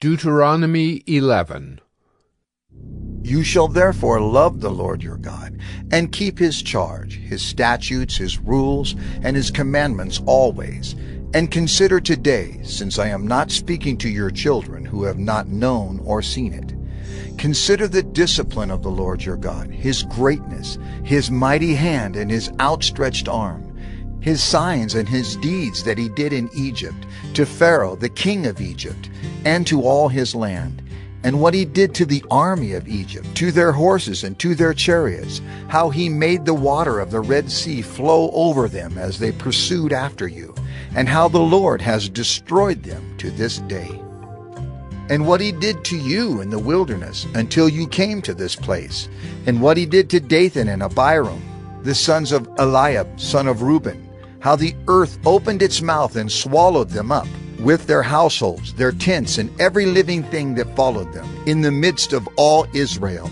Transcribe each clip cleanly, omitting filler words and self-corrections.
Deuteronomy 11. You shall therefore love the Lord your God, and keep his charge, his statutes, his rules, and his commandments always. And consider today, since I am not speaking to your children who have not known or seen it. Consider the discipline of the Lord your God, his greatness, his mighty hand, and his outstretched arm, his signs and his deeds that he did in Egypt, to Pharaoh the king of Egypt, and to all his land, and what he did to the army of Egypt, to their horses and to their chariots, how he made the water of the Red Sea flow over them as they pursued after you, and how the Lord has destroyed them to this day. And what he did to you in the wilderness until you came to this place, and what he did to Dathan and Abiram, the sons of Eliab, son of Reuben, how the earth opened its mouth and swallowed them up, with their households, their tents, and every living thing that followed them, in the midst of all Israel.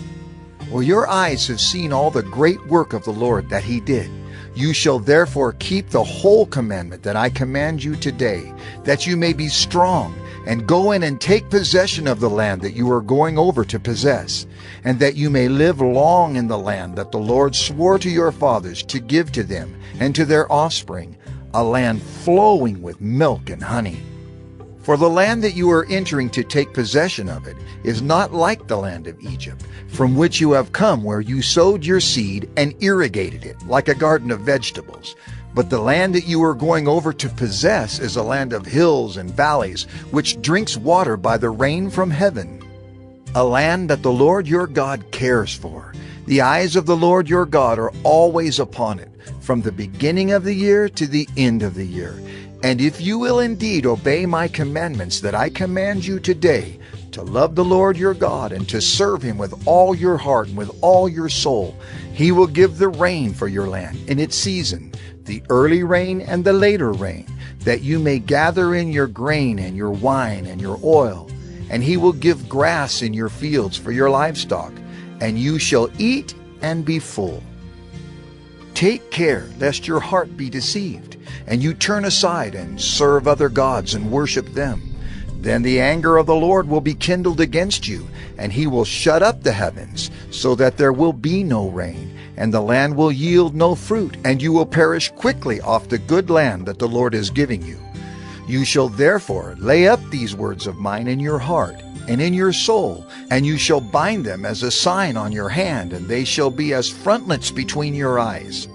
Well, your eyes have seen all the great work of the Lord that he did. You shall therefore keep the whole commandment that I command you today, that you may be strong, and go in and take possession of the land that you are going over to possess, and that you may live long in the land that the Lord swore to your fathers to give to them and to their offspring, a land flowing with milk and honey. For the land that you are entering to take possession of it is not like the land of Egypt, from which you have come, where you sowed your seed and irrigated it like a garden of vegetables. But the land that you are going over to possess is a land of hills and valleys, which drinks water by the rain from heaven, a land that the Lord your God cares for. The eyes of the Lord your God are always upon it, from the beginning of the year to the end of the year. And if you will indeed obey my commandments that I command you today, to love the Lord your God and to serve him with all your heart and with all your soul, he will give the rain for your land in its season, the early rain and the later rain, that you may gather in your grain and your wine and your oil. And he will give grass in your fields for your livestock, and you shall eat and be full. Take care lest your heart be deceived, and you turn aside and serve other gods and worship them. Then the anger of the Lord will be kindled against you, and he will shut up the heavens, so that there will be no rain, and the land will yield no fruit, and you will perish quickly off the good land that the Lord is giving you. You shall therefore lay up these words of mine in your heart and in your soul, and you shall bind them as a sign on your hand, and they shall be as frontlets between your eyes.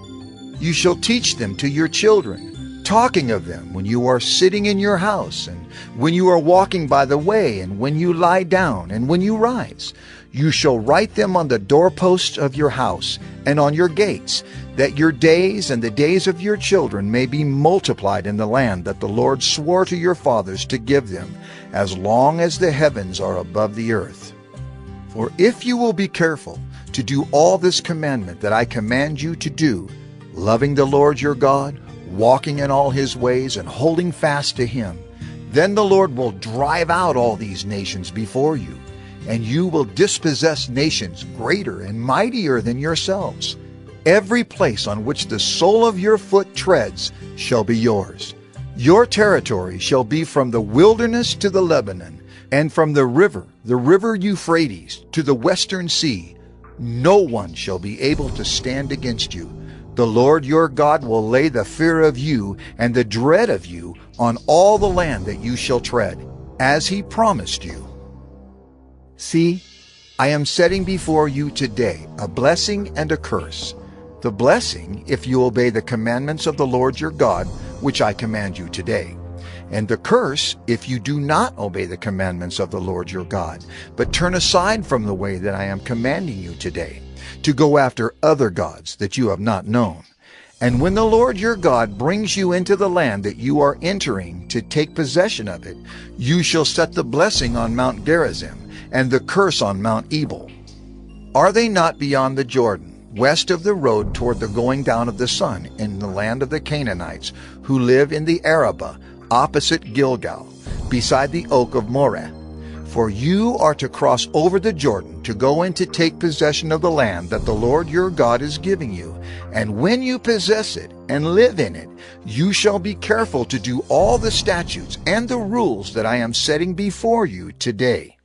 You shall teach them to your children, talking of them when you are sitting in your house, and when you are walking by the way, and when you lie down, and when you rise. You shall write them on the doorposts of your house and on your gates, that your days and the days of your children may be multiplied in the land that the Lord swore to your fathers to give them, as long as the heavens are above the earth. For if you will be careful to do all this commandment that I command you to do, loving the Lord your God, walking in all his ways, and holding fast to him, then the Lord will drive out all these nations before you, and you will dispossess nations greater and mightier than yourselves. Every place on which the sole of your foot treads shall be yours. Your territory shall be from the wilderness to the Lebanon, and from the river Euphrates, to the western sea. No one shall be able to stand against you. The Lord your God will lay the fear of you and the dread of you on all the land that you shall tread, as he promised you. See, I am setting before you today a blessing and a curse. The blessing, if you obey the commandments of the Lord your God, which I command you today. And the curse, if you do not obey the commandments of the Lord your God, but turn aside from the way that I am commanding you today, to go after other gods that you have not known. And when the Lord your God brings you into the land that you are entering to take possession of it, you shall set the blessing on Mount Gerizim, and the curse on Mount Ebal. Are they not beyond the Jordan, west of the road toward the going down of the sun, in the land of the Canaanites, who live in the Arabah, opposite Gilgal, beside the oak of Moreh? For you are to cross over the Jordan to go in to take possession of the land that the Lord your God is giving you. And when you possess it and live in it, you shall be careful to do all the statutes and the rules that I am setting before you today.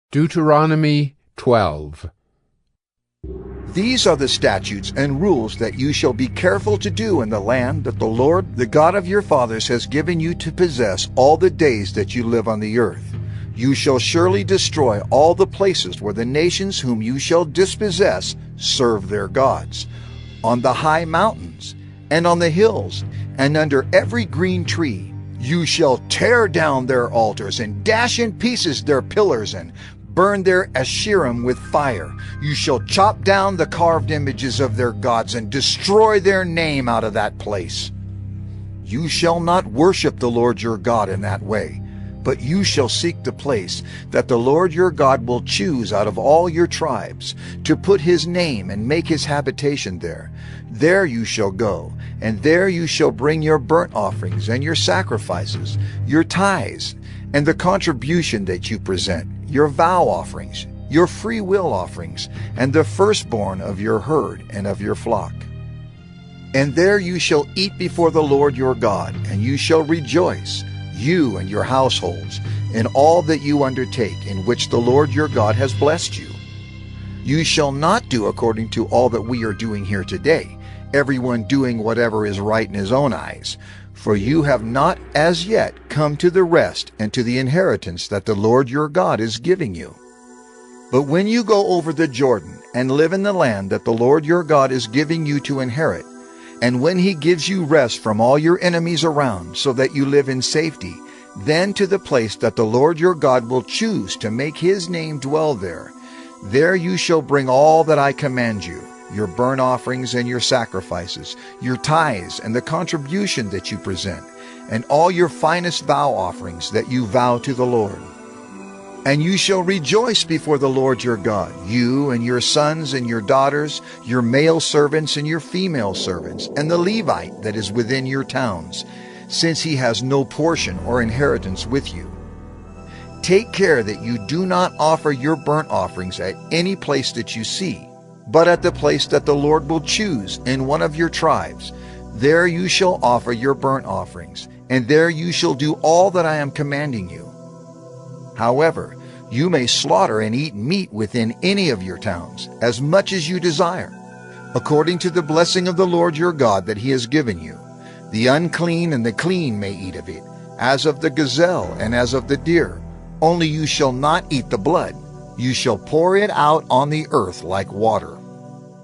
Deuteronomy 12. These are the statutes and rules that you shall be careful to do in the land that the Lord, the God of your fathers, has given you to possess all the days that you live on the earth. You shall surely destroy all the places where the nations whom you shall dispossess serve their gods, on the high mountains, and on the hills, and under every green tree. You shall tear down their altars, and dash in pieces their pillars, and burn their Asherim with fire. You shall chop down the carved images of their gods, and destroy their name out of that place. You shall not worship the Lord your God in that way, but you shall seek the place that the Lord your God will choose out of all your tribes, to put his name and make his habitation there. There you shall go, and there you shall bring your burnt offerings and your sacrifices, your tithes, and the contribution that you present, your vow offerings, your free will offerings, and the firstborn of your herd and of your flock. And there you shall eat before the Lord your God, and you shall rejoice, you and your households, in all that you undertake, in which the Lord your God has blessed you. You shall not do according to all that we are doing here today, everyone doing whatever is right in his own eyes. For you have not as yet come to the rest and to the inheritance that the Lord your God is giving you. But when you go over the Jordan and live in the land that the Lord your God is giving you to inherit, and when he gives you rest from all your enemies around, so that you live in safety, then to the place that the Lord your God will choose to make his name dwell there, there you shall bring all that I command you, your burnt offerings and your sacrifices, your tithes and the contribution that you present, and all your finest vow offerings that you vow to the Lord. And you shall rejoice before the Lord your God, you and your sons and your daughters, your male servants and your female servants, and the Levite that is within your towns, since he has no portion or inheritance with you. Take care that you do not offer your burnt offerings at any place that you see, but at the place that the Lord will choose in one of your tribes. There you shall offer your burnt offerings, and there you shall do all that I am commanding you. However, you may slaughter and eat meat within any of your towns, as much as you desire, according to the blessing of the Lord your God that he has given you. The unclean and the clean may eat of it, as of the gazelle and as of the deer. Only you shall not eat the blood. You shall pour it out on the earth like water.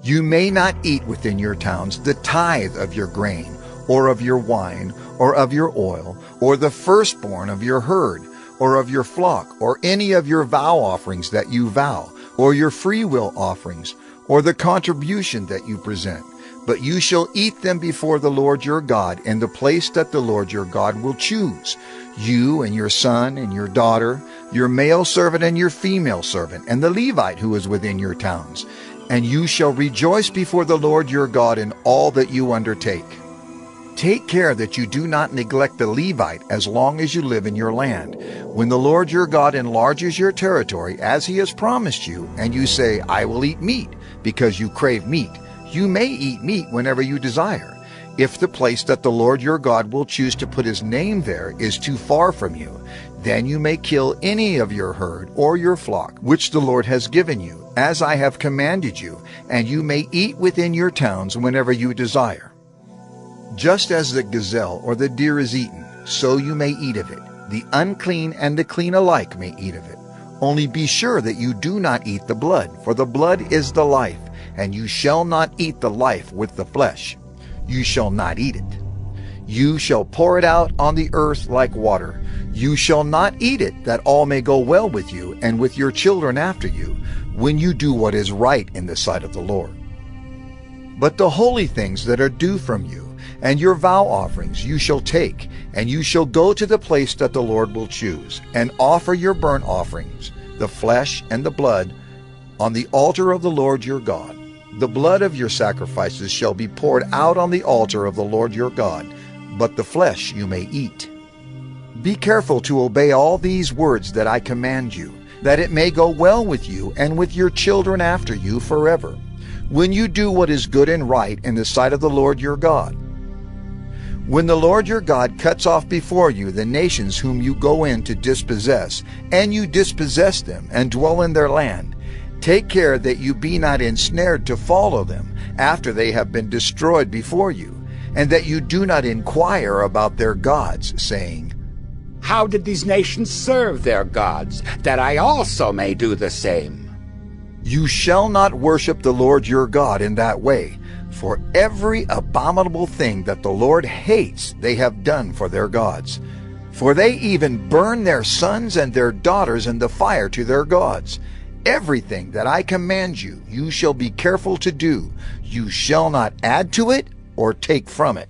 You may not eat within your towns the tithe of your grain, or of your wine, or of your oil, or the firstborn of your herd, or of your flock, or any of your vow offerings that you vow, or your freewill offerings, or the contribution that you present. But you shall eat them before the Lord your God in the place that the Lord your God will choose, you and your son and your daughter, your male servant and your female servant, and the Levite who is within your towns. And you shall rejoice before the Lord your God in all that you undertake. Take care that you do not neglect the Levite as long as you live in your land. When the Lord your God enlarges your territory as he has promised you, and you say, I will eat meat, because you crave meat, you may eat meat whenever you desire. If the place that the Lord your God will choose to put his name there is too far from you, then you may kill any of your herd or your flock, which the Lord has given you, as I have commanded you, and you may eat within your towns whenever you desire. Just as the gazelle or the deer is eaten, so you may eat of it. The unclean and the clean alike may eat of it. Only be sure that you do not eat the blood, for the blood is the life, and you shall not eat the life with the flesh. You shall not eat it. You shall pour it out on the earth like water. You shall not eat it, that all may go well with you and with your children after you, when you do what is right in the sight of the Lord. But the holy things that are due from you, and your vow offerings you shall take, and you shall go to the place that the Lord will choose, and offer your burnt offerings, the flesh and the blood, on the altar of the Lord your God. The blood of your sacrifices shall be poured out on the altar of the Lord your God, but the flesh you may eat. Be careful to obey all these words that I command you, that it may go well with you and with your children after you forever, when you do what is good and right in the sight of the Lord your God. When the Lord your God cuts off before you the nations whom you go in to dispossess, and you dispossess them and dwell in their land, take care that you be not ensnared to follow them after they have been destroyed before you, and that you do not inquire about their gods, saying, How did these nations serve their gods, that I also may do the same? You shall not worship the Lord your God in that way, for every abominable thing that the Lord hates they have done for their gods. For they even burn their sons and their daughters in the fire to their gods. Everything that I command you, you shall be careful to do. You shall not add to it or take from it.